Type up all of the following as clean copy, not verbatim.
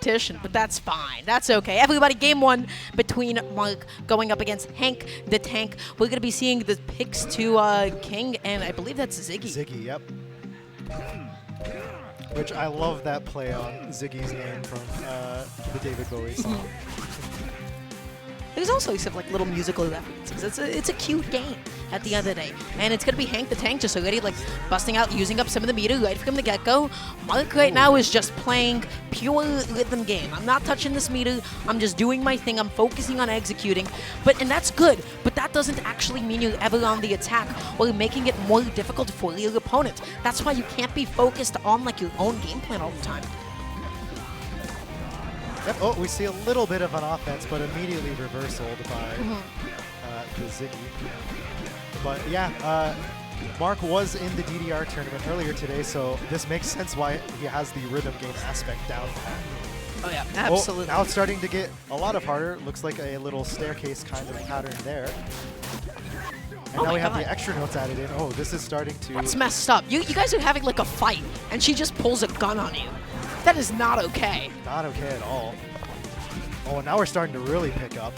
competition, but that's fine. That's okay. Everybody, game one between Mark going up against Hankdatank. We're going to be seeing the picks to King, and I believe that's Ziggy. Ziggy, yep. Which I love that play on Ziggy's name from the David Bowie song. There's also some like little musical references. It's a cute game at the end of the day, and it's gonna be Hankdatank just already like busting out, using up some of the meter right from the get-go. Mark right now is just playing pure rhythm game. I'm not touching this meter. I'm just doing my thing. I'm focusing on executing, and that's good. But that doesn't actually mean you're ever on the attack or making it more difficult for your opponent. That's why you can't be focused on like your own game plan all the time. Yep. Oh, we see a little bit of an offense, but immediately reversaled by the Ziggy. But yeah, Mark was in the DDR tournament earlier today, so this makes sense why he has the rhythm game aspect down pat. Oh yeah, absolutely. Oh, now it's starting to get a lot of harder. Looks like a little staircase kind of pattern there. And now we have the extra notes added in. Oh, this is starting to... That's messed up. You guys are having like a fight, and she just pulls a gun on you. That is not okay. Not okay at all. Oh, and now we're starting to really pick up.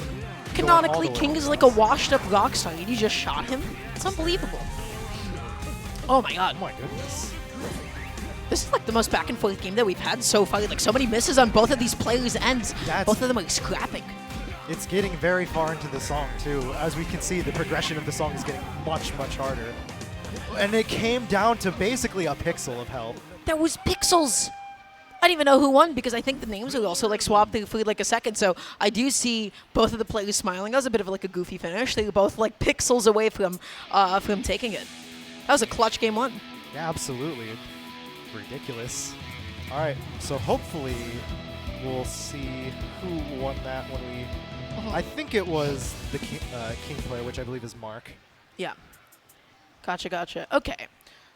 Canonically, King is like a washed-up rock star, and you just shot him? It's unbelievable. Oh my god. Oh my goodness. This is like the most back-and-forth game that we've had so far. Like, so many misses on both of these players' ends. Both of them are scrapping. It's getting very far into the song, too. As we can see, the progression of the song is getting much, much harder. And it came down to basically a pixel of health. That was pixels! I don't even know who won because I think the names are also like swapped for like a second. So I do see both of the players smiling. That was a bit of like a goofy finish. They were both like pixels away from taking it. That was a clutch game one. Yeah, absolutely. Ridiculous. All right, so hopefully we'll see who won that when we... I think it was the King player, which I believe is Mark. Yeah. Gotcha. Okay.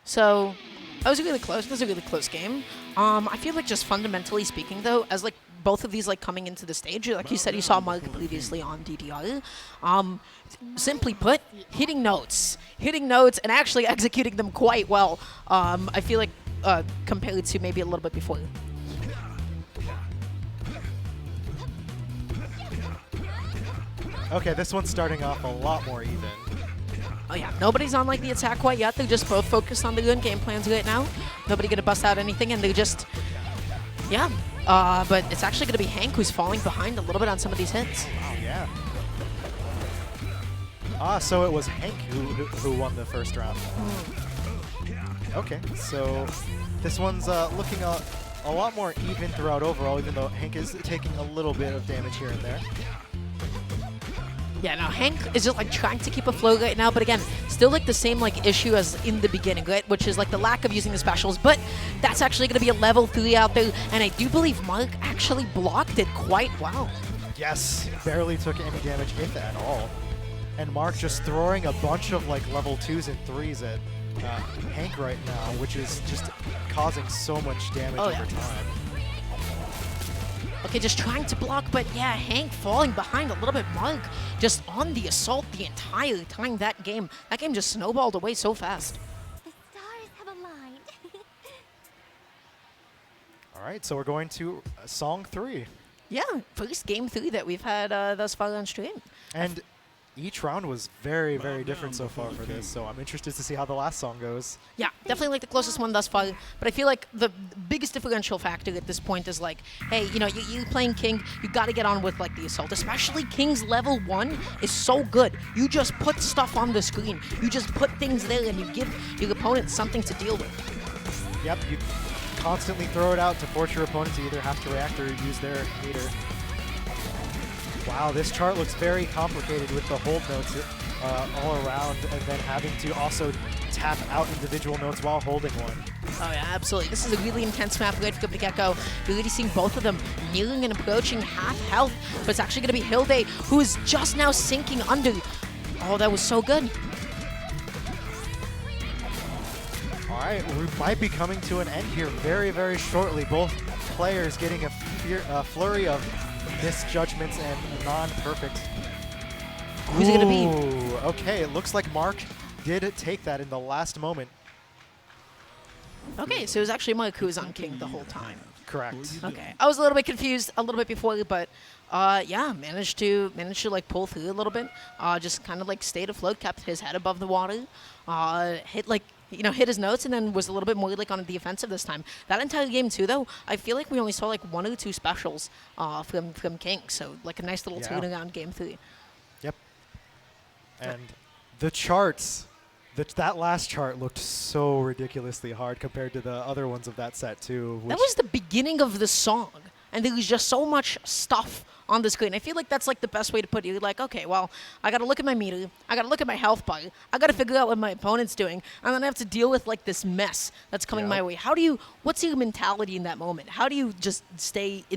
So that was really close. This was a really close game. I feel like just fundamentally speaking, though, as like both of these like coming into the stage, like you said, you saw Mark previously on DDR. Simply put, hitting notes and actually executing them quite well. I feel like compared to maybe a little bit before. Okay, this one's starting off a lot more even. Oh yeah, nobody's on like the attack quite yet. They're just both focused on their own game plans right now. Nobody gonna bust out anything, and they're just, yeah. But it's actually gonna be Hank who's falling behind a little bit on some of these hits. Oh yeah. So it was Hank who won the first round. Okay, so this one's looking a lot more even throughout overall, even though Hank is taking a little bit of damage here and there. Yeah, now Hank is just like trying to keep afloat right now, but again, still like the same like issue as in the beginning, right? Which is like the lack of using the specials, but that's actually going to be a level 3 out there, and I do believe Mark actually blocked it quite well. Yes, barely took any damage, if at all. And Mark just throwing a bunch of like level 2s and 3s at Hank right now, which is just causing so much damage over time. Okay, just trying to block, but yeah, Hank falling behind a little bit. Mark just on the assault the entire time that game. That game just snowballed away so fast. The stars have aligned. All right, so we're going to song 3. Yeah, first game 3 that we've had thus far on stream. And each round was very, very different so far for this, so I'm interested to see how the last song goes. Yeah, definitely like the closest one thus far, but I feel like the biggest differential factor at this point is like, hey, you know, you're playing King, you gotta get on with like the assault, especially King's level 1 is so good. You just put stuff on the screen, you just put things there and you give your opponent something to deal with. Yep, you constantly throw it out to force your opponent to either have to react or use their meter. Wow, this chart looks very complicated with the hold notes all around and then having to also tap out individual notes while holding one. Oh yeah, absolutely. This is a really intense map right from the get-go. You're really seeing both of them nearing and approaching half health, but it's actually going to be Hilde who is just now sinking under. Oh, that was so good. All right, we might be coming to an end here very, very shortly. Both players getting a flurry of misjudgments and non-perfect. Who's it going to be? Okay, it looks like Mark did take that in the last moment. Okay, so it was actually Mark who was on King the whole time. Correct. Okay, I was a little bit confused a little bit before, but yeah, managed to like pull through a little bit. Just kind of like stayed afloat, kept his head above the water. Hit his notes, and then was a little bit more like on the offensive this time. That entire game too, though, I feel like we only saw like 1 or 2 specials from King. So like a nice little Yeah. turnaround game 3. Yep. And the charts, that last chart looked so ridiculously hard compared to the other ones of that set too. That was the beginning of the song, and there was just so much stuff on the screen. I feel like that's like the best way to put it. You're like, okay, well, I got to look at my meter, I got to look at my health bar, I got to figure out what my opponent's doing, and then I have to deal with like this mess that's coming my way. What's your mentality in that moment? How do you just stay